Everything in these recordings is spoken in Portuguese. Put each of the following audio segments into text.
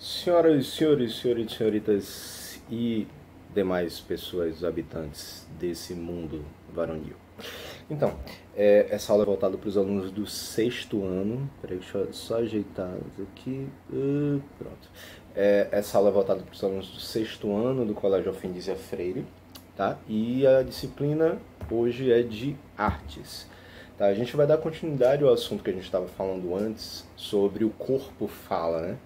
Senhoras, senhores, senhoritas, senhoritas e demais pessoas habitantes desse mundo varonil. Então, essa aula é voltada para os alunos do sexto ano. Peraí, deixa eu só ajeitar isso aqui. Pronto. Essa aula é voltada para os alunos do sexto ano do Colégio Ofendizia Freire, tá? E a disciplina hoje é de artes. Tá? A gente vai dar continuidade ao assunto que a gente estava falando antes sobre o corpo fala, né?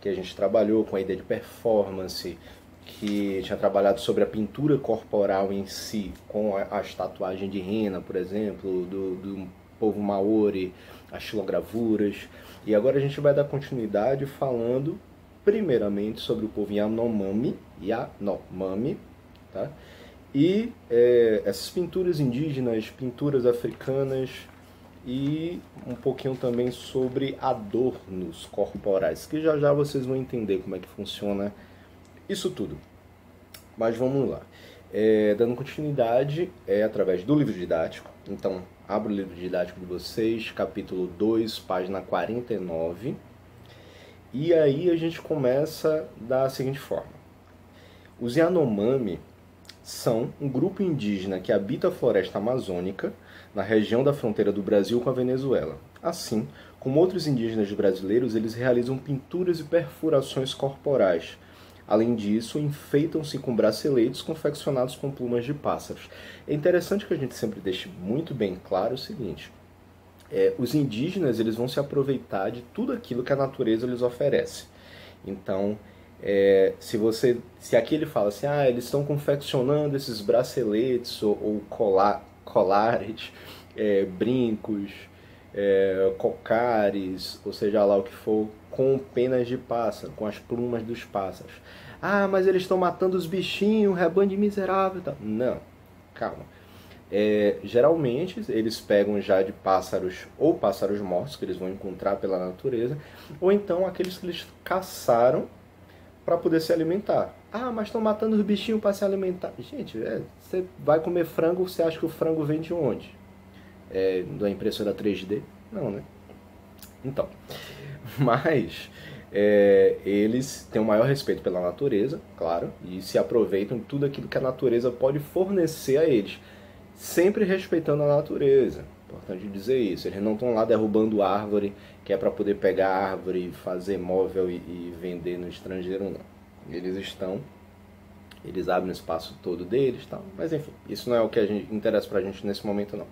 Que a gente trabalhou com a ideia de performance, que tinha trabalhado sobre a pintura corporal em si, com as tatuagens de rena, por exemplo, do povo maori, as xilogravuras. E agora a gente vai dar continuidade falando primeiramente sobre o povo Yanomami, tá? E essas pinturas indígenas, pinturas africanas e um pouquinho também sobre adornos corporais, que já já vocês vão entender como é que funciona isso tudo. Mas vamos lá. Dando continuidade através do livro didático. Então, abro o livro didático de vocês, capítulo 2, página 49. E aí a gente começa da seguinte forma. Os Yanomami são um grupo indígena que habita a floresta amazônica, na região da fronteira do Brasil com a Venezuela. Assim, como outros indígenas brasileiros, eles realizam pinturas e perfurações corporais. Além disso, enfeitam-se com braceletes confeccionados com plumas de pássaros. É interessante que a gente sempre deixe muito bem claro o seguinte: os indígenas eles vão se aproveitar de tudo aquilo que a natureza lhes oferece. Então, se aqui ele fala assim, eles estão confeccionando esses braceletes ou colares, brincos, cocares, ou seja lá o que for, com penas de pássaro, com as plumas dos pássaros. Mas eles estão matando os bichinhos, rebanho de miserável. Tá? Não, calma. Geralmente eles pegam já de pássaros ou pássaros mortos que eles vão encontrar pela natureza, ou então aqueles que eles caçaram para poder se alimentar. Mas estão matando os bichinhos para se alimentar. Gente, você vai comer frango, você acha que o frango vem de onde? Da impressora 3D? Não, né? Então, mas eles têm o maior respeito pela natureza, claro, e se aproveitam de tudo aquilo que a natureza pode fornecer a eles, sempre respeitando a natureza. Importante dizer isso. Eles não estão lá derrubando árvore, que é para poder pegar árvore, fazer móvel e vender no estrangeiro, não. Eles abrem o espaço todo deles, tal. Mas enfim, isso não é o que interessa pra gente nesse momento, não.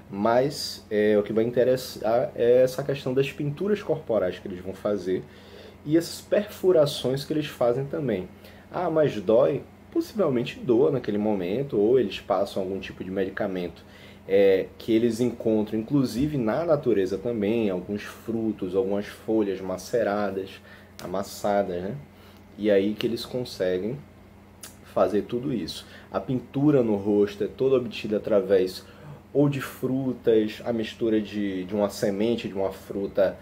Mas o que vai interessar é essa questão das pinturas corporais que eles vão fazer e essas perfurações que eles fazem também. Mas dói? Possivelmente doa naquele momento, ou eles passam algum tipo de medicamento que eles encontram, inclusive na natureza também, alguns frutos, algumas folhas maceradas, amassadas, né? E aí que eles conseguem fazer tudo isso. A pintura no rosto é toda obtida através ou de frutas, a mistura de uma semente de uma fruta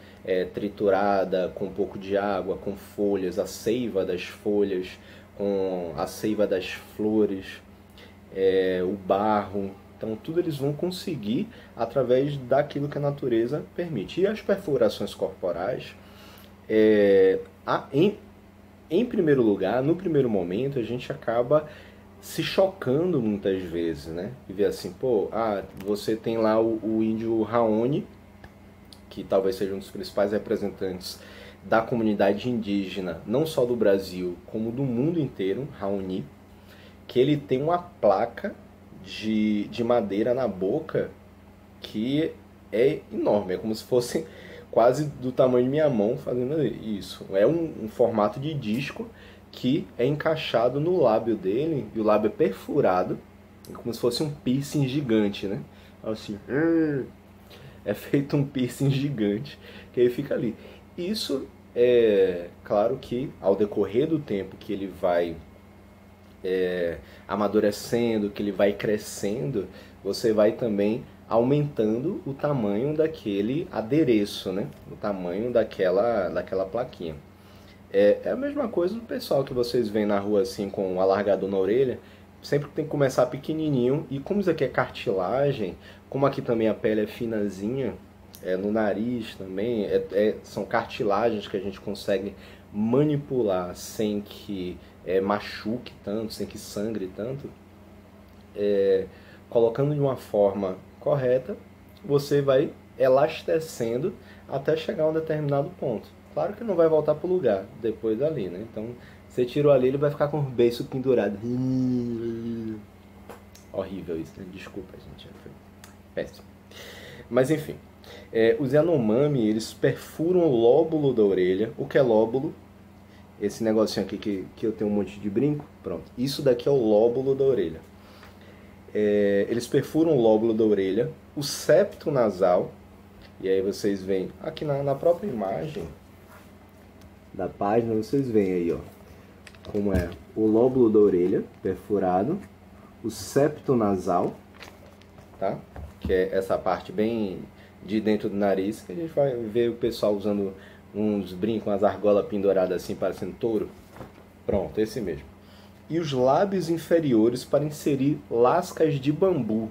triturada com um pouco de água, com folhas, a seiva das folhas, com a seiva das flores, o barro. Então tudo eles vão conseguir através daquilo que a natureza permite. E as perfurações corporais, em primeiro lugar, no primeiro momento, a gente acaba se chocando muitas vezes, né? E ver assim, você tem lá o índio Raoni, que talvez seja um dos principais representantes da comunidade indígena, não só do Brasil, como do mundo inteiro, Raoni, que ele tem uma placa de madeira na boca que é enorme, é como se fosse quase do tamanho de minha mão fazendo isso. É um formato de disco que é encaixado no lábio dele, e o lábio é perfurado, como se fosse um piercing gigante, né? Assim, é feito um piercing gigante, que aí fica ali. Isso é claro que ao decorrer do tempo que ele vai amadurecendo, que ele vai crescendo, você vai também aumentando o tamanho daquele adereço, né? O tamanho daquela plaquinha. É a mesma coisa do pessoal que vocês veem na rua assim com um alargador na orelha. Sempre tem que começar pequenininho. E como isso aqui é cartilagem, como aqui também a pele é finazinha, no nariz também, são cartilagens que a gente consegue manipular sem que machuque tanto, sem que sangre tanto, colocando de uma forma correta, você vai elastecendo até chegar a um determinado ponto. Claro que não vai voltar para o lugar depois dali, né? Então, você tirou ali, ele vai ficar com o beiço pendurado. Horrível isso, né? Desculpa, gente. Foi péssimo. Mas, enfim. Os Yanomami, eles perfuram o lóbulo da orelha. O que é lóbulo? Esse negocinho aqui que eu tenho um monte de brinco. Pronto. Isso daqui é o lóbulo da orelha. Eles perfuram o lóbulo da orelha, o septo nasal, e aí vocês veem aqui na própria imagem da página, vocês veem aí, ó, como é o lóbulo da orelha perfurado, o septo nasal, tá? Que é essa parte bem de dentro do nariz, que a gente vai ver o pessoal usando uns brincos, umas argolas penduradas assim, parecendo touro. Pronto, esse mesmo. E os lábios inferiores para inserir lascas de bambu.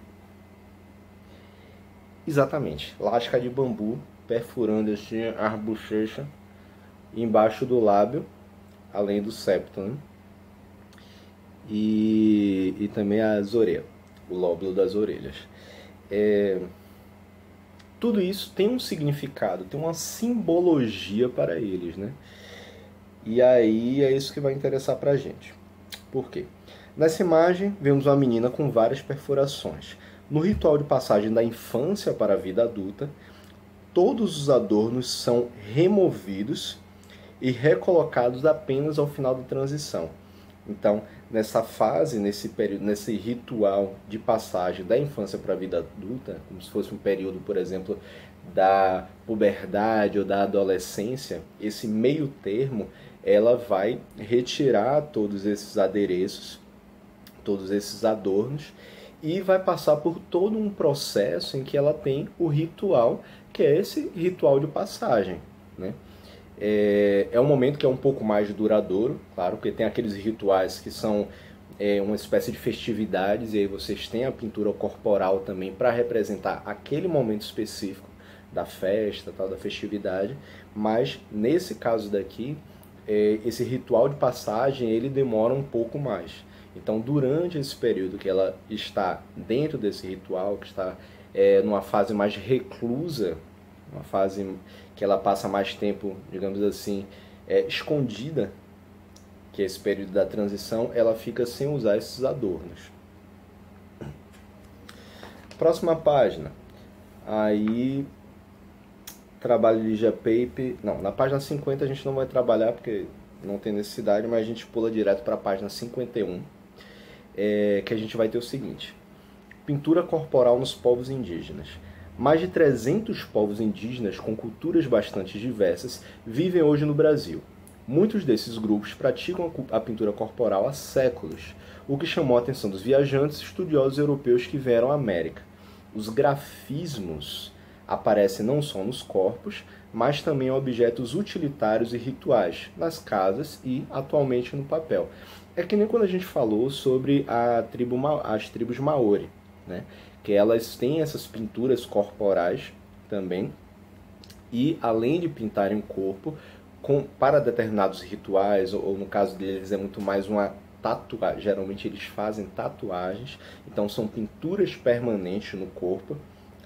Exatamente, lasca de bambu, perfurando assim as bochechas embaixo do lábio, além do septo, né? E também as orelhas, o lóbulo das orelhas. Tudo isso tem um significado, tem uma simbologia para eles, né? E aí é isso que vai interessar pra gente. Por quê? Nessa imagem, vemos uma menina com várias perfurações. No ritual de passagem da infância para a vida adulta, todos os adornos são removidos e recolocados apenas ao final da transição. Então, nessa fase, nesse período, nesse ritual de passagem da infância para a vida adulta, como se fosse um período, por exemplo, da puberdade ou da adolescência, esse meio termo, ela vai retirar todos esses adereços, todos esses adornos, e vai passar por todo um processo em que ela tem o ritual, que é esse ritual de passagem, né? É um momento que é um pouco mais duradouro, claro, porque tem aqueles rituais que são uma espécie de festividades, e aí vocês têm a pintura corporal também para representar aquele momento específico da festa, tal, da festividade, mas nesse caso daqui, esse ritual de passagem ele demora um pouco mais. Então, durante esse período que ela está dentro desse ritual, que está numa fase mais reclusa, uma fase que ela passa mais tempo, digamos assim, escondida, que é esse período da transição, ela fica sem usar esses adornos. Próxima página. Aí, trabalho de GPape. Não, na página 50 a gente não vai trabalhar porque não tem necessidade, mas a gente pula direto para a página 51, que a gente vai ter o seguinte: pintura corporal nos povos indígenas. Mais de 300 povos indígenas com culturas bastante diversas vivem hoje no Brasil. Muitos desses grupos praticam a pintura corporal há séculos, o que chamou a atenção dos viajantes e estudiosos europeus que vieram à América. Os grafismos aparecem não só nos corpos, mas também em objetos utilitários e rituais, nas casas e, atualmente, no papel. É que nem quando a gente falou sobre as tribos Maori, né? Que elas têm essas pinturas corporais também, e além de pintarem o corpo, para determinados rituais, ou no caso deles é muito mais uma tatuagem, geralmente eles fazem tatuagens, então são pinturas permanentes no corpo,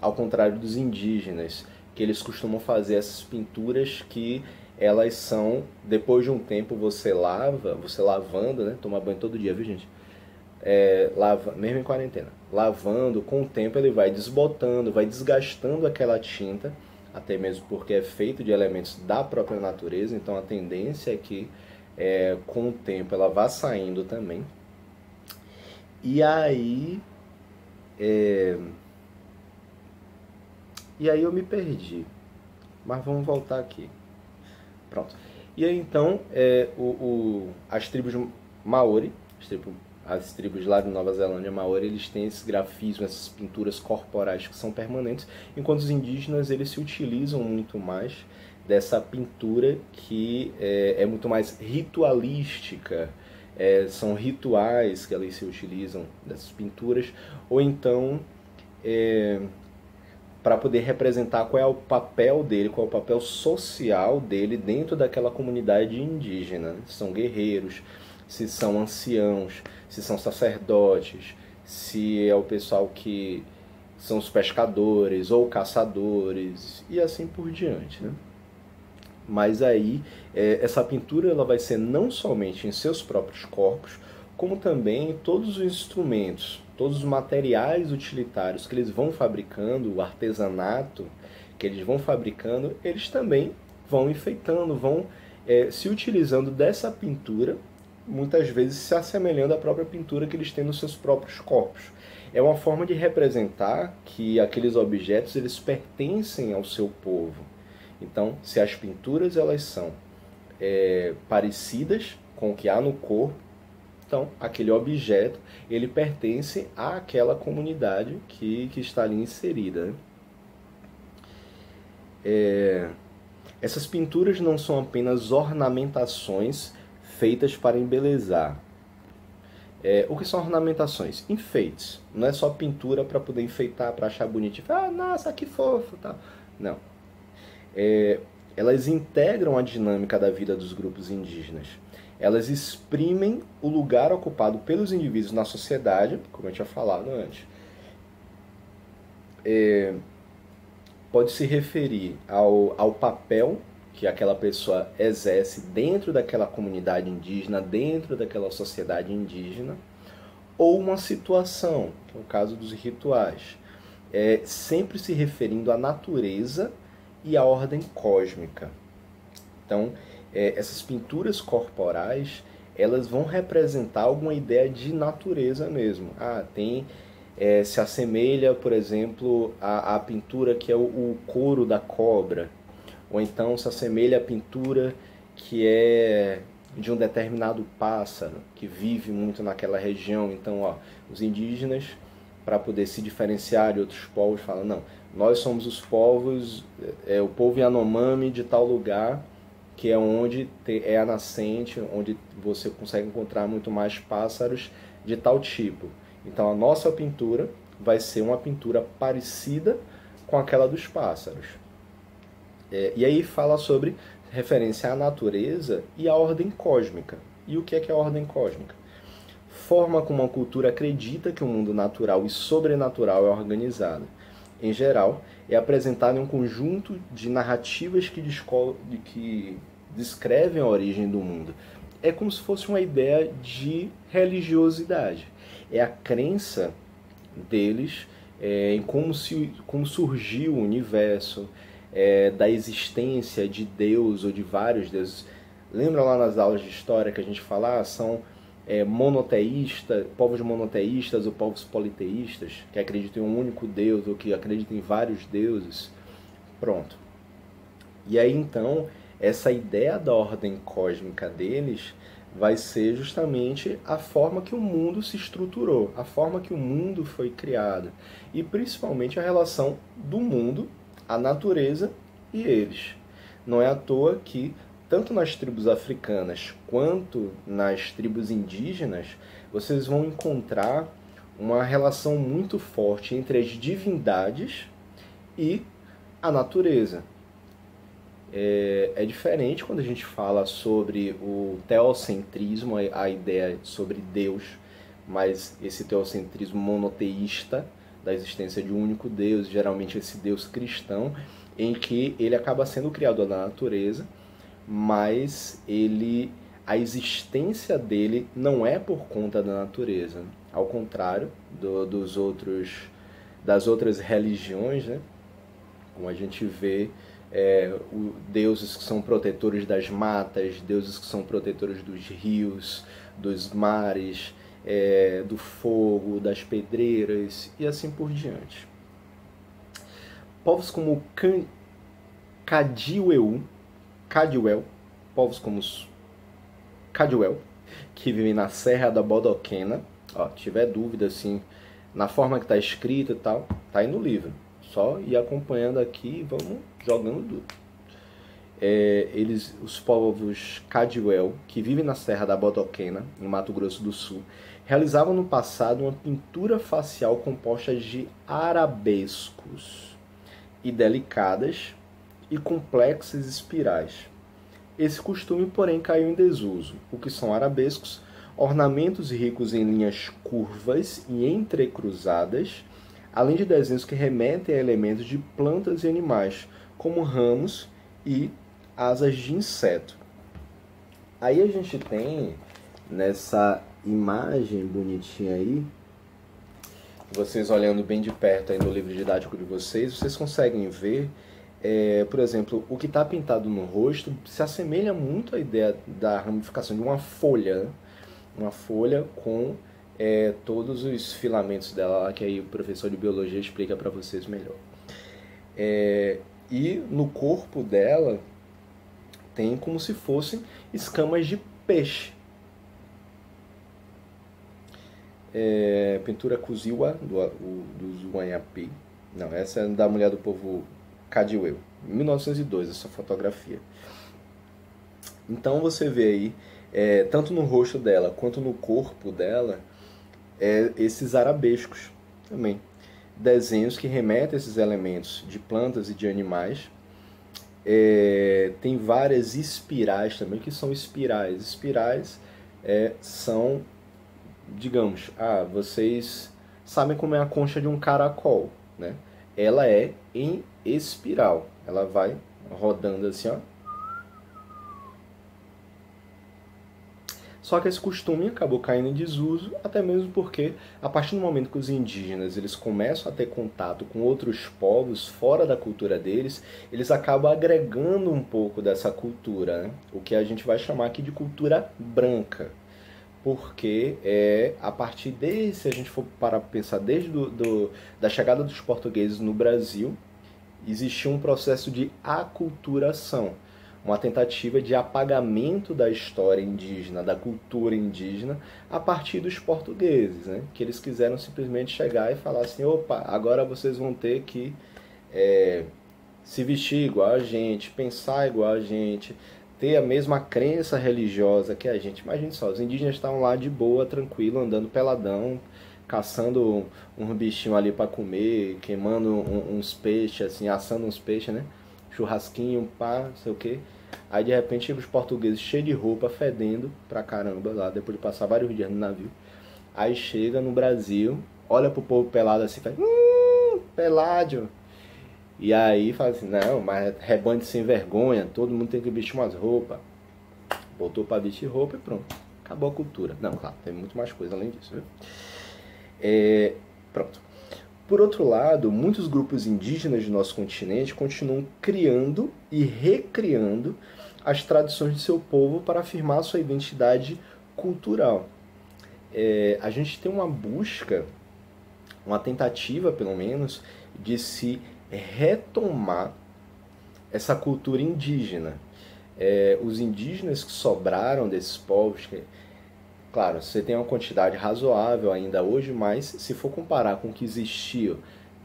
ao contrário dos indígenas, que eles costumam fazer essas pinturas que elas são, depois de um tempo você lavando, né? Toma banho todo dia, viu, gente? Mesmo em quarentena, lavando, com o tempo ele vai desbotando, vai desgastando aquela tinta, até mesmo porque é feito de elementos da própria natureza, então a tendência é que com o tempo ela vá saindo também. E aí eu me perdi, mas vamos voltar aqui. Pronto. E aí então as tribos Maori, as tribos lá de Nova Zelândia, Maori, eles têm esses grafismos, essas pinturas corporais que são permanentes, enquanto os indígenas eles se utilizam muito mais dessa pintura que é muito mais ritualística, são rituais que eles se utilizam dessas pinturas, ou então para poder representar qual é o papel dele, qual é o papel social dele dentro daquela comunidade indígena. Se são guerreiros, se são anciãos, se são sacerdotes, se é o pessoal que são os pescadores ou caçadores e assim por diante, né? Mas aí, essa pintura ela vai ser não somente em seus próprios corpos, como também em todos os instrumentos, todos os materiais utilitários que eles vão fabricando, o artesanato que eles vão fabricando, eles também vão enfeitando, vão se utilizando dessa pintura, muitas vezes se assemelhando à própria pintura que eles têm nos seus próprios corpos. É uma forma de representar que aqueles objetos eles pertencem ao seu povo. Então, se as pinturas elas são parecidas com o que há no corpo, então aquele objeto ele pertence àquela comunidade que está ali inserida, né? Essas pinturas não são apenas ornamentações feitas para embelezar. O que são ornamentações? Enfeites. Não é só pintura para poder enfeitar, para achar bonito. Ah, nossa, que fofo. Tá. Não. Elas integram a dinâmica da vida dos grupos indígenas. Elas exprimem o lugar ocupado pelos indivíduos na sociedade, como eu tinha falado antes. Pode se referir ao papel que aquela pessoa exerce dentro daquela comunidade indígena, dentro daquela sociedade indígena, ou uma situação, que é o caso dos rituais, sempre se referindo à natureza e à ordem cósmica. Então, essas pinturas corporais, elas vão representar alguma ideia de natureza mesmo. Se assemelha, por exemplo, à pintura que é o couro da cobra, ou então se assemelha à pintura que é de um determinado pássaro que vive muito naquela região. Então, os indígenas, para poder se diferenciar de outros povos, falam, não, nós somos os povos, o povo Yanomami de tal lugar, que é onde é a nascente, onde você consegue encontrar muito mais pássaros de tal tipo. Então a nossa pintura vai ser uma pintura parecida com aquela dos pássaros. E aí fala sobre referência à natureza e à ordem cósmica. E o que é a ordem cósmica? Forma como a cultura acredita que o mundo natural e sobrenatural é organizado. Em geral, é apresentado em um conjunto de narrativas que descrevem a origem do mundo. É como se fosse uma ideia de religiosidade. É a crença deles em como surgiu o universo, da existência de Deus ou de vários deuses. Lembra lá nas aulas de história que a gente fala, são monoteístas, povos monoteístas ou povos politeístas, que acreditam em um único Deus ou que acreditam em vários deuses? Pronto. E aí então, essa ideia da ordem cósmica deles vai ser justamente a forma que o mundo se estruturou, a forma que o mundo foi criado, e principalmente a relação do mundo, a natureza e eles. Não é à toa que, tanto nas tribos africanas quanto nas tribos indígenas, vocês vão encontrar uma relação muito forte entre as divindades e a natureza. É diferente quando a gente fala sobre o teocentrismo, a ideia sobre Deus, mas esse teocentrismo monoteísta, da existência de um único Deus, geralmente esse Deus cristão, em que ele acaba sendo o criador da natureza, mas a existência dele não é por conta da natureza. Ao contrário das outras religiões, né? Como a gente vê, deuses que são protetores das matas, deuses que são protetores dos rios, dos mares, do fogo, das pedreiras e assim por diante. Povos como Kadiuel, povos como os Kadiuel, que vivem na Serra da Bodoquena. Tiver dúvida assim, na forma que está escrito e tal, tá aí no livro. Só ir acompanhando aqui e vamos jogando tudo. Os povos Kadiuel, que vivem na Serra da Bodoquena, em Mato Grosso do Sul, realizavam no passado uma pintura facial composta de arabescos. e delicadas e complexas espirais. Esse costume, porém, caiu em desuso, o que são arabescos, ornamentos ricos em linhas curvas e entrecruzadas, além de desenhos que remetem a elementos de plantas e animais, como ramos e asas de inseto. Aí a gente tem, nessa imagem bonitinha aí, vocês olhando bem de perto aí no livro didático de vocês conseguem ver, por exemplo, o que está pintado no rosto se assemelha muito à ideia da ramificação de uma folha, né? Uma folha com todos os filamentos dela, que aí o professor de biologia explica para vocês melhor. E no corpo dela tem como se fossem escamas de peixe. Pintura Kuziwa, do Zuanyapi. Não, essa é da Mulher do Povo Cadiweu, 1902, essa fotografia. Então você vê aí, tanto no rosto dela quanto no corpo dela, esses arabescos também. Desenhos que remetem a esses elementos de plantas e de animais. Tem várias espirais também, que são espirais. Espirais são, digamos, vocês sabem como é a concha de um caracol, né? Ela é em espiral, ela vai rodando assim, ó. Só que esse costume acabou caindo em desuso, até mesmo porque, a partir do momento que os indígenas eles começam a ter contato com outros povos fora da cultura deles, eles acabam agregando um pouco dessa cultura, né? O que a gente vai chamar aqui de cultura branca. Porque a partir se a gente for parar para pensar, desde da chegada dos portugueses no Brasil, existiu um processo de aculturação, uma tentativa de apagamento da história indígena, da cultura indígena, a partir dos portugueses, né? Que eles quiseram simplesmente chegar e falar assim, opa, agora vocês vão ter que se vestir igual a gente, pensar igual a gente, ter a mesma crença religiosa que a gente. Imagine só, os indígenas estavam lá de boa, tranquilo, andando peladão, caçando um bichinho ali para comer, queimando uns peixes, assim, assando uns peixes, né? Churrasquinho, pá, não sei o que. Aí de repente chegam os portugueses cheios de roupa, fedendo pra caramba lá, depois de passar vários dias no navio. Aí chega no Brasil, olha pro povo pelado assim, faz peládio. E aí fala assim, não, mas rebanho sem vergonha, todo mundo tem que vestir umas roupas. Botou pra vestir roupa e pronto, acabou a cultura. Não, claro, tem muito mais coisa além disso, viu? Pronto. Por outro lado, muitos grupos indígenas do nosso continente continuam criando e recriando as tradições de seu povo para afirmar sua identidade cultural. A gente tem uma busca, uma tentativa, pelo menos, de se retomar essa cultura indígena. Os indígenas que sobraram desses povos, claro, você tem uma quantidade razoável ainda hoje, mas se for comparar com o que existia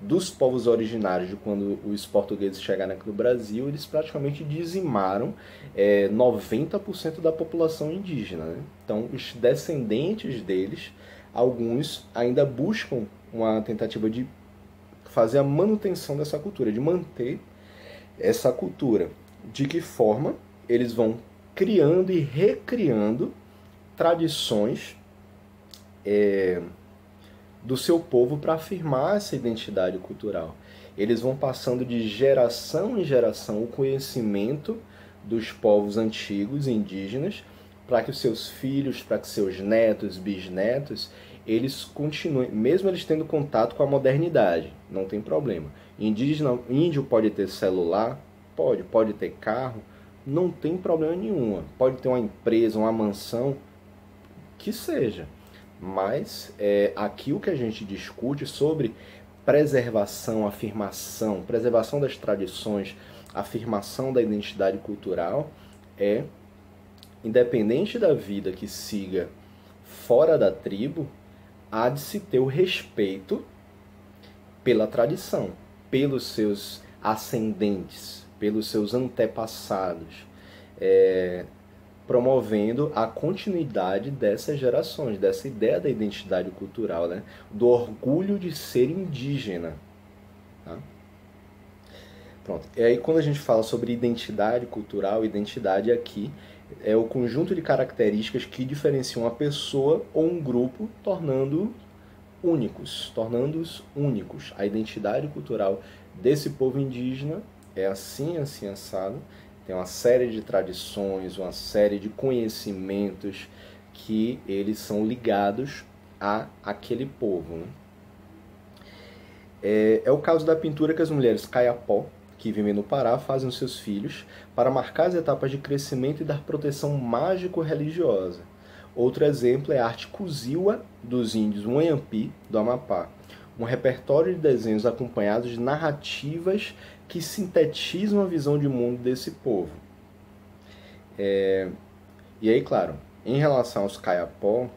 dos povos originários de quando os portugueses chegaram aqui no Brasil, eles praticamente dizimaram 90% da população indígena, né? Então, os descendentes deles, alguns ainda buscam uma tentativa de fazer a manutenção dessa cultura, de manter essa cultura. De que forma eles vão criando e recriando tradições do seu povo para afirmar essa identidade cultural. Eles vão passando de geração em geração o conhecimento dos povos antigos indígenas para que os seus filhos, para que seus netos, bisnetos, eles continuem, mesmo eles tendo contato com a modernidade, não tem problema. Índio pode ter celular, pode ter carro, não tem problema nenhum. Pode ter uma empresa, uma mansão, que seja. Mas aqui o que a gente discute sobre preservação, afirmação, preservação das tradições, afirmação da identidade cultural independente da vida que siga fora da tribo, há de se ter o respeito pela tradição, pelos seus ascendentes, pelos seus antepassados, promovendo a continuidade dessas gerações, dessa ideia da identidade cultural, né? Do orgulho de ser indígena. Tá? Pronto. E aí quando a gente fala sobre identidade cultural, identidade aqui é o conjunto de características que diferenciam uma pessoa ou um grupo, tornando-os únicos. A identidade cultural desse povo indígena é assim, assim, assado. Tem uma série de tradições, uma série de conhecimentos que eles são ligados a aquele povo, né? É o caso da pintura que as mulheres caiapó, que vivem no Pará, fazem aos seus filhos para marcar as etapas de crescimento e dar proteção mágico-religiosa. Outro exemplo é a arte Kuziwa dos índios Wanhampi, do Amapá, um repertório de desenhos acompanhados de narrativas que sintetizam a visão de mundo desse povo. E aí, claro, em relação aos caiapó,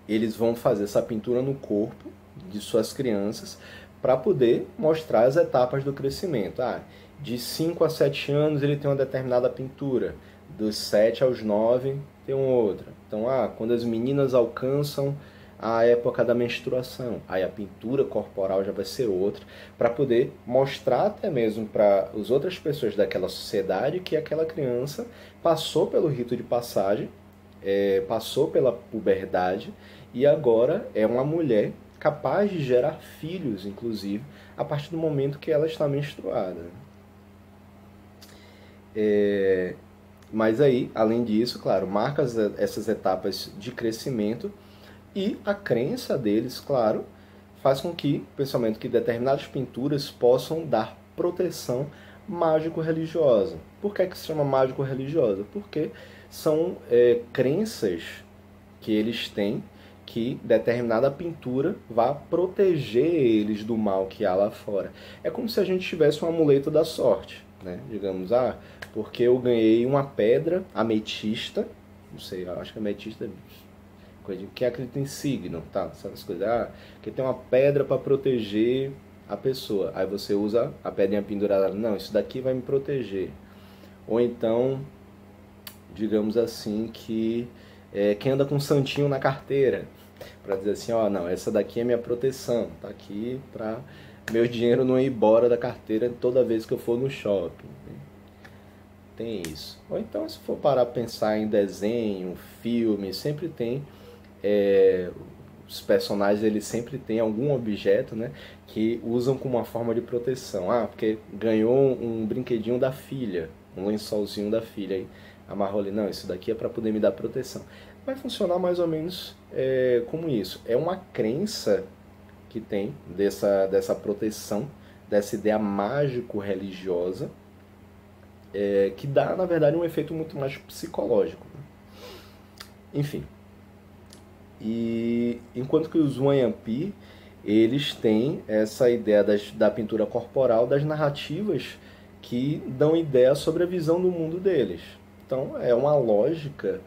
eles vão fazer essa pintura no corpo de suas crianças para poder mostrar as etapas do crescimento. De 5 a 7 anos ele tem uma determinada pintura, dos 7 aos 9 tem outra. Então, quando as meninas alcançam a época da menstruação, aí a pintura corporal já vai ser outra, para poder mostrar até mesmo para as outras pessoas daquela sociedade que aquela criança passou pelo rito de passagem, passou pela puberdade e agora é uma mulher capaz de gerar filhos, inclusive, a partir do momento que ela está menstruada. Mas aí, além disso, claro, marca essas etapas de crescimento e a crença deles, claro, faz com que o pensamento que determinadas pinturas possam dar proteção mágico-religiosa. Por que se chama mágico-religiosa? Porque são crenças que eles têm que determinada pintura vá proteger eles do mal que há lá fora. É como se a gente tivesse um amuleto da sorte, né? Digamos, porque eu ganhei uma pedra ametista, não sei, eu acho que ametista é coisa de quem acredita em signo, tá? Essas coisas, que tem uma pedra para proteger a pessoa. Aí você usa a pedrinha pendurada, não, isso daqui vai me proteger. Ou então, digamos assim, que quem anda com um santinho na carteira, para dizer assim, não, essa daqui é minha proteção, tá aqui para meu dinheiro não ir embora da carteira toda vez que eu for no shopping. Tem isso. Ou então, se for parar para pensar em desenho, filme, sempre tem os personagens, eles sempre têm algum objeto, né, que usam como uma forma de proteção. Porque ganhou um brinquedinho da filha, um lençolzinho da filha, aí amarrou ali, não, isso daqui é para poder me dar proteção. Vai funcionar mais ou menos como isso. É uma crença que tem dessa proteção, dessa ideia mágico-religiosa, que dá, na verdade, um efeito muito mais psicológico. Enfim. E enquanto que os Wanhampi, eles têm essa ideia da pintura corporal, das narrativas que dão ideia sobre a visão do mundo deles. Então, é uma lógica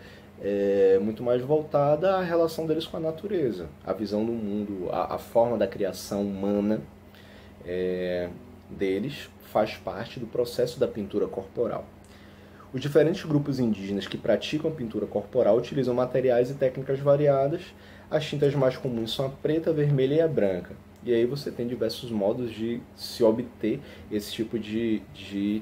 muito mais voltada à relação deles com a natureza, a visão do mundo, a forma da criação humana deles faz parte do processo da pintura corporal. Os diferentes grupos indígenas que praticam pintura corporal utilizam materiais e técnicas variadas. As tintas mais comuns são a preta, a vermelha e a branca. E aí você tem diversos modos de se obter esse tipo de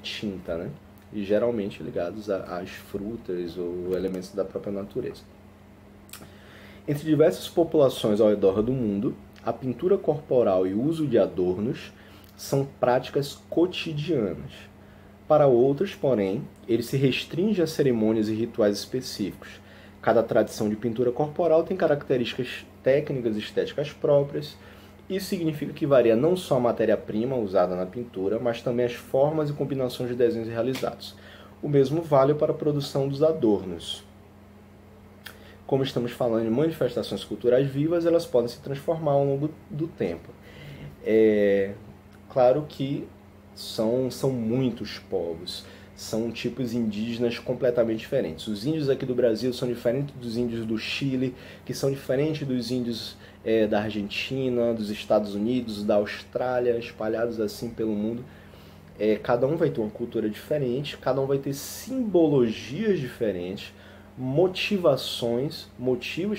tinta, né? E geralmente ligados às frutas ou elementos da própria natureza. Entre diversas populações ao redor do mundo, a pintura corporal e o uso de adornos são práticas cotidianas. Para outras, porém, ele se restringe a cerimônias e rituais específicos. Cada tradição de pintura corporal tem características técnicas e estéticas próprias. Isso significa que varia não só a matéria-prima usada na pintura, mas também as formas e combinações de desenhos realizados. O mesmo vale para a produção dos adornos. Como estamos falando de manifestações culturais vivas, elas podem se transformar ao longo do tempo. Claro que são muitos povos, são tipos indígenas completamente diferentes. Os índios aqui do Brasil são diferentes dos índios do Chile, que são diferentes dos índios da Argentina, dos Estados Unidos, da Austrália, espalhados assim pelo mundo. Cada um vai ter uma cultura diferente, cada um vai ter simbologias diferentes, motivos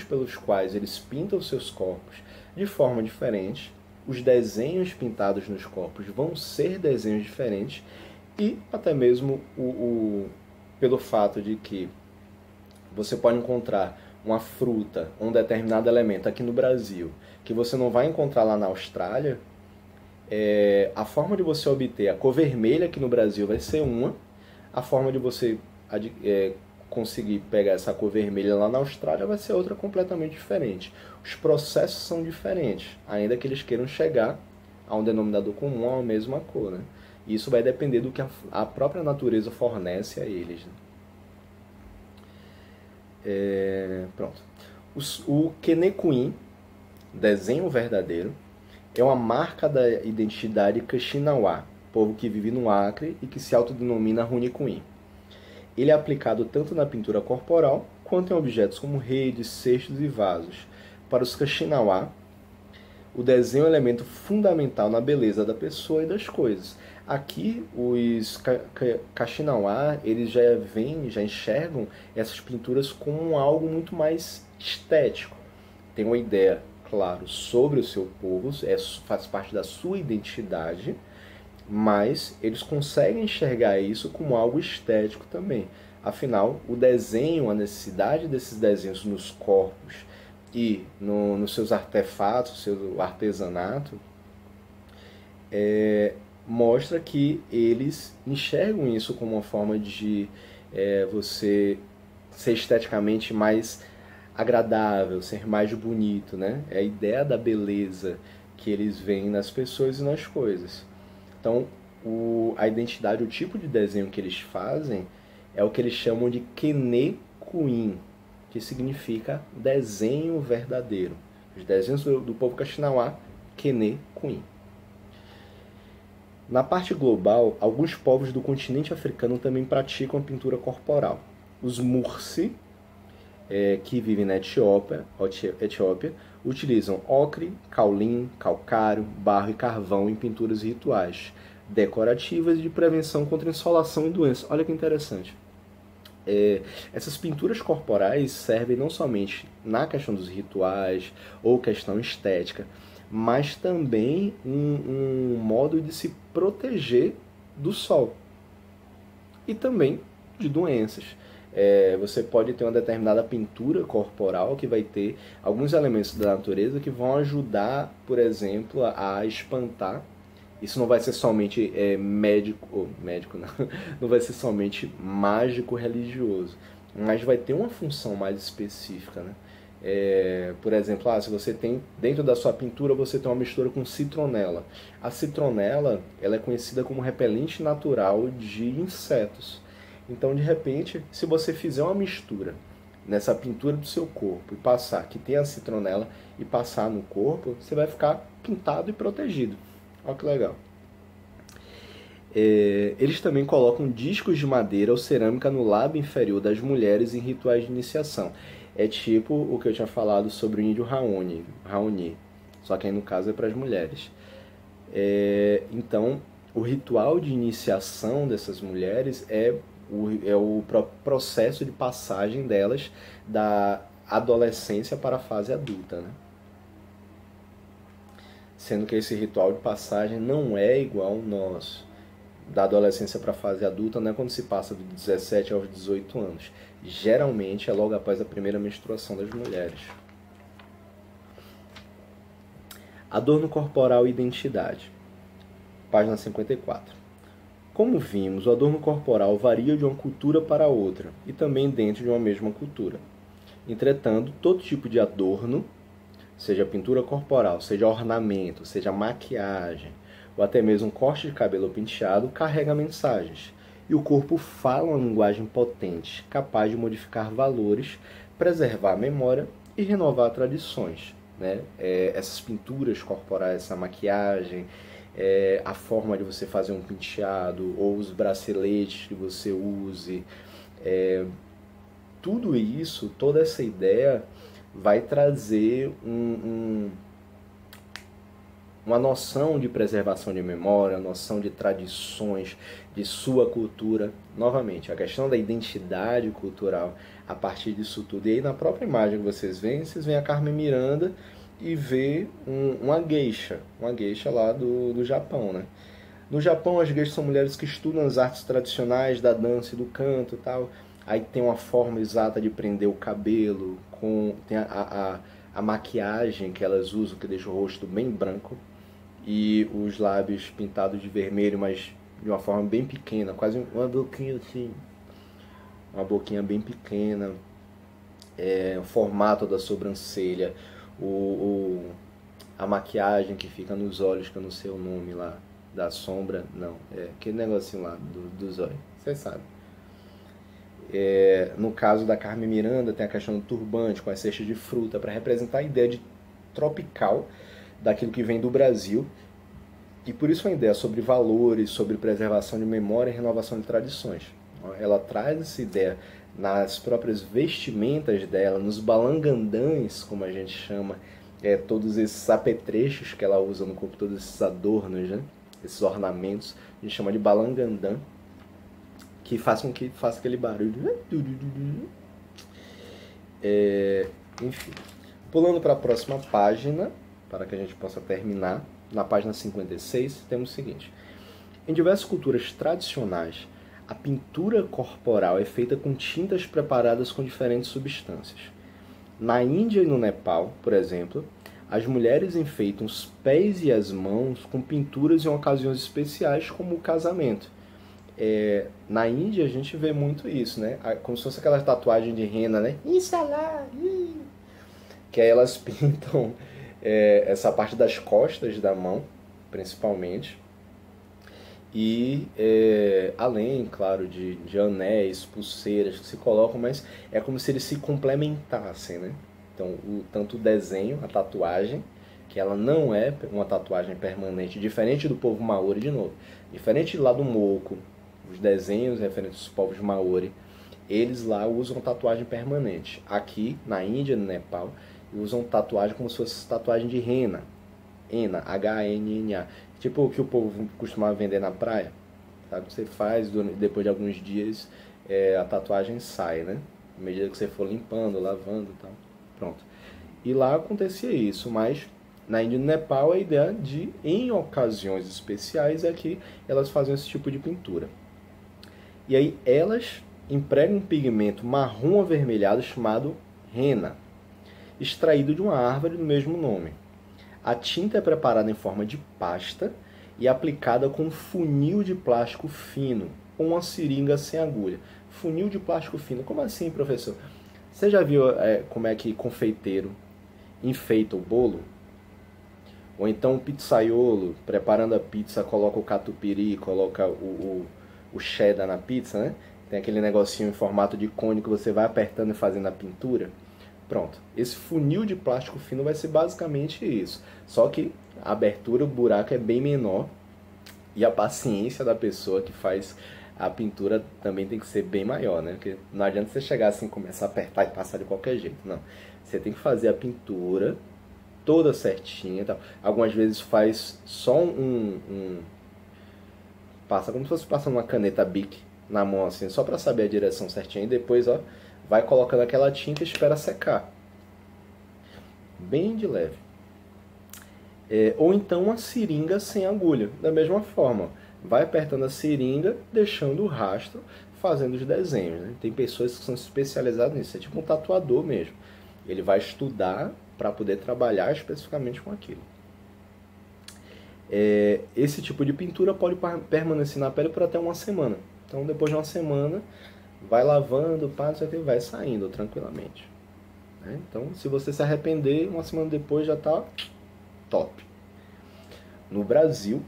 pelos quais eles pintam seus corpos de forma diferente. os desenhos pintados nos corpos vão ser desenhos diferentes e até mesmo pelo fato de que você pode encontrar uma fruta, um determinado elemento aqui no Brasil, que você não vai encontrar lá na Austrália, a forma de você obter a cor vermelha aqui no Brasil vai ser uma, a forma de você conseguir pegar essa cor vermelha lá na Austrália vai ser outra completamente diferente. Os processos são diferentes, ainda que eles queiram chegar a um denominador comum, a mesma cor, né? Isso vai depender do que a própria natureza fornece a eles, né? Pronto. O Kenequim, desenho verdadeiro, é uma marca da identidade Kaxinawa, povo que vive no Acre e que se autodenomina Runicuim. Ele é aplicado tanto na pintura corporal quanto em objetos como redes, cestos e vasos. Para os Kaxinawa, o desenho é um elemento fundamental na beleza da pessoa e das coisas. Aqui, os Kaxinawa, eles já enxergam essas pinturas como algo muito mais estético. Tem uma ideia, claro, sobre o seu povo, faz parte da sua identidade, mas eles conseguem enxergar isso como algo estético também. Afinal, o desenho, a necessidade desses desenhos nos corpos e nos seus artefatos, seu artesanato, mostra que eles enxergam isso como uma forma de você ser esteticamente mais agradável, ser mais bonito, né? É a ideia da beleza que eles veem nas pessoas e nas coisas. Então, a identidade, o tipo de desenho que eles fazem é o que eles chamam de Kenequim, que significa desenho verdadeiro. Os desenhos do povo Kaxinawa, Kenequim. Na parte global, alguns povos do continente africano também praticam a pintura corporal. Os Mursi, que vivem na Etiópia, utilizam ocre, caulim, calcário, barro e carvão em pinturas rituais, decorativas e de prevenção contra insolação e doenças. Olha que interessante. Essas pinturas corporais servem não somente na questão dos rituais ou questão estética, mas também um modo de se proteger do sol e também de doenças. Você pode ter uma determinada pintura corporal que vai ter alguns elementos da natureza que vão ajudar, por exemplo, a espantar. Isso não vai ser somente médico não vai ser somente mágico religioso, mas vai ter uma função mais específica, né? Por exemplo, se você tem dentro da sua pintura você tem uma mistura com citronela. A citronela, ela é conhecida como repelente natural de insetos. Então, de repente, se você fizer uma mistura nessa pintura do seu corpo e passar, que tem a citronela, e passar no corpo, você vai ficar pintado e protegido. Olha que legal. Eles também colocam discos de madeira ou cerâmica no lábio inferior das mulheres em rituais de iniciação. É tipo o que eu tinha falado sobre o índio Raoni, só que aí no caso é para as mulheres. Então, o ritual de iniciação dessas mulheres é o processo de passagem delas da adolescência para a fase adulta, né? Sendo que esse ritual de passagem não é igual ao nosso. Da adolescência para a fase adulta não é quando se passa de 17 aos 18 anos. Geralmente é logo após a primeira menstruação das mulheres. Adorno corporal e identidade. Página 54. Como vimos, o adorno corporal varia de uma cultura para outra e também dentro de uma mesma cultura. Entretanto, todo tipo de adorno, seja pintura corporal, seja ornamento, seja maquiagem, ou até mesmo um corte de cabelo penteado, carrega mensagens. E o corpo fala uma linguagem potente, capaz de modificar valores, preservar a memória e renovar tradições, né? Essas pinturas corporais, essa maquiagem, a forma de você fazer um penteado, ou os braceletes que você use, tudo isso, toda essa ideia vai trazer uma noção de preservação de memória, uma noção de tradições, de sua cultura. Novamente, a questão da identidade cultural a partir disso tudo. E aí na própria imagem que vocês veem a Carmen Miranda e ver uma geisha lá do Japão, né? No Japão, as geishas são mulheres que estudam as artes tradicionais da dança e do canto e tal. Aí tem uma forma exata de prender o cabelo, tem a maquiagem que elas usam, que deixa o rosto bem branco, e os lábios pintados de vermelho, mas de uma forma bem pequena, quase uma boquinha assim, uma boquinha bem pequena, o formato da sobrancelha, o, o- a maquiagem que fica nos olhos, que eu não sei o nome lá, da sombra, não, aquele negocinho lá dos olhos, você sabe. No caso da Carmen Miranda, tem a questão do turbante com as cestas de fruta, para representar a ideia de tropical daquilo que vem do Brasil. E por isso a ideia sobre valores, sobre preservação de memória e renovação de tradições. Ela traz essa ideia nas próprias vestimentas dela, nos balangandãs, como a gente chama, todos esses apetrechos que ela usa no corpo, todos esses adornos, né? Esses ornamentos, a gente chama de balangandã, que faz com que faça aquele barulho. Enfim, pulando para a próxima página, para que a gente possa terminar, na página 56, temos o seguinte: em diversas culturas tradicionais, a pintura corporal é feita com tintas preparadas com diferentes substâncias. Na Índia e no Nepal, por exemplo, as mulheres enfeitam os pés e as mãos com pinturas em ocasiões especiais, como o casamento. Na Índia a gente vê muito isso, né? Como se fosse aquela tatuagem de rena, né? Inshallah! Que aí elas pintam essa parte das costas da mão, principalmente. E além, claro, de anéis, pulseiras que se colocam, mas é como se eles se complementassem, né? Então, tanto o desenho, a tatuagem, que ela não é uma tatuagem permanente, diferente do povo maori, de novo. Diferente lá do Moco, os desenhos referentes aos povos maori, eles lá usam tatuagem permanente. Aqui, na Índia, no Nepal, usam tatuagem como se fosse tatuagem de rena. Henna, H-N-N-A. Tipo o que o povo costumava vender na praia. Sabe? Você faz, depois de alguns dias, a tatuagem sai, né? À medida que você for limpando, lavando e tal. Pronto. E lá acontecia isso, mas na Índia e no Nepal a ideia de, em ocasiões especiais, é que elas faziam esse tipo de pintura. E aí elas empregam um pigmento marrom avermelhado chamado henna, extraído de uma árvore do mesmo nome. A tinta é preparada em forma de pasta e aplicada com um funil de plástico fino ou uma seringa sem agulha. Funil de plástico fino, como assim, professor? Você já viu como é que confeiteiro enfeita o bolo? Ou então o pizzaiolo, preparando a pizza, coloca o catupiry, coloca o cheddar na pizza, né? Tem aquele negocinho em formato de cone que você vai apertando e fazendo a pintura. Pronto, esse funil de plástico fino vai ser basicamente isso. Só que a abertura, o buraco é bem menor e a paciência da pessoa que faz a pintura também tem que ser bem maior, né? Porque não adianta você chegar assim, começar a apertar e passar de qualquer jeito, não. Você tem que fazer a pintura toda certinha e tal. Algumas vezes faz só passa como se fosse passando uma caneta Bic na mão assim, só para saber a direção certinha, e depois, ó, vai colocando aquela tinta e espera secar. Bem de leve. Ou então uma seringa sem agulha. Da mesma forma, vai apertando a seringa, deixando o rastro, fazendo os desenhos. Né? Tem pessoas que são especializadas nisso. É tipo um tatuador mesmo. Ele vai estudar para poder trabalhar especificamente com aquilo. Esse tipo de pintura pode permanecer na pele por até uma semana. Então, depois de uma semana, vai lavando, passa e vai saindo tranquilamente. Então, se você se arrepender, uma semana depois já está top. No Brasil,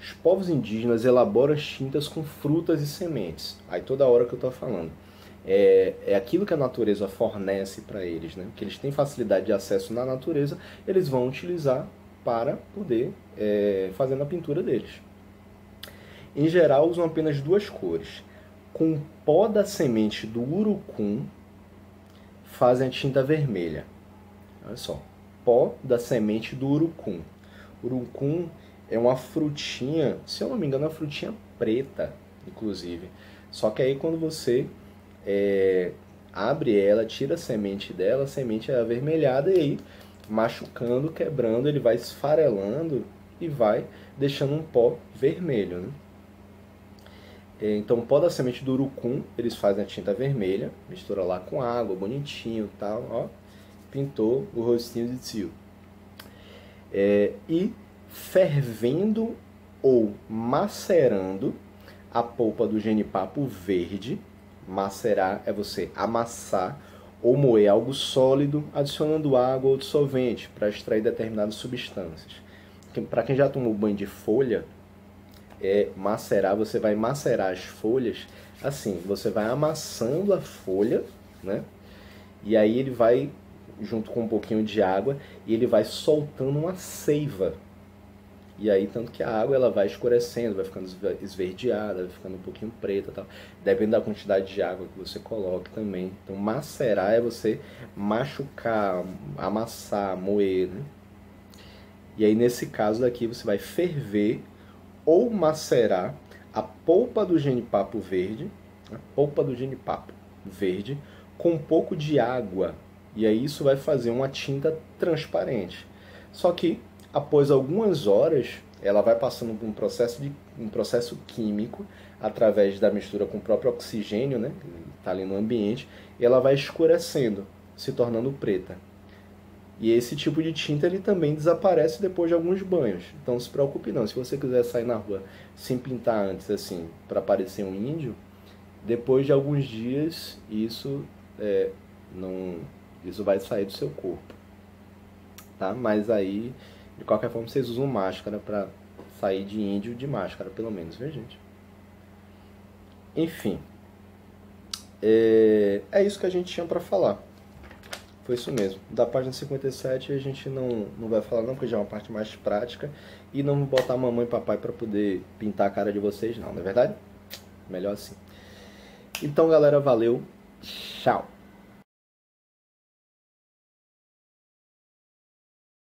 os povos indígenas elaboram as tintas com frutas e sementes. Aí toda hora que eu estou falando. É aquilo que a natureza fornece para eles, né? Que eles têm facilidade de acesso na natureza, eles vão utilizar para poder fazer na pintura deles. Em geral, usam apenas duas cores. Com pó da semente do urucum, fazem a tinta vermelha. Olha só, pó da semente do urucum. Urucum é uma frutinha, se eu não me engano, é uma frutinha preta, inclusive. Só que aí quando você abre ela, tira a semente dela, a semente é avermelhada e aí machucando, quebrando, ele vai esfarelando e vai deixando um pó vermelho, né? Então, o pó da semente do urucum, eles fazem a tinta vermelha, mistura lá com água, bonitinho e tal, ó, pintou o rostinho de tio. E fervendo ou macerando a polpa do genipapo verde, macerar é você amassar ou moer algo sólido, adicionando água ou dissolvente para extrair determinadas substâncias. Para quem já tomou banho de folha, macerar, você vai macerar as folhas assim, você vai amassando a folha, né? E aí ele vai, junto com um pouquinho de água, e ele vai soltando uma seiva. E aí, tanto que a água ela vai escurecendo, vai ficando esverdeada, vai ficando um pouquinho preta e tal. Depende da quantidade de água que você coloque também. Então, macerar é você machucar, amassar, moer, né? E aí, nesse caso daqui, você vai ferver ou macerar a polpa do genipapo verde, com um pouco de água. E aí isso vai fazer uma tinta transparente. Só que após algumas horas, ela vai passando por um processo químico através da mistura com o próprio oxigênio, né, que está ali no ambiente, e ela vai escurecendo, se tornando preta. E esse tipo de tinta ele também desaparece depois de alguns banhos. Então não se preocupe não. Se você quiser sair na rua sem pintar antes, assim, para parecer um índio, depois de alguns dias isso vai sair do seu corpo, tá? Mas aí, de qualquer forma, vocês usam máscara para sair de índio de máscara, pelo menos, viu, gente? Enfim, é isso que a gente tinha para falar. Foi isso mesmo. Da página 57 a gente não vai falar não, porque já é uma parte mais prática. E não vou botar mamãe e papai para poder pintar a cara de vocês não é verdade? Melhor assim. Então, galera, valeu. Tchau.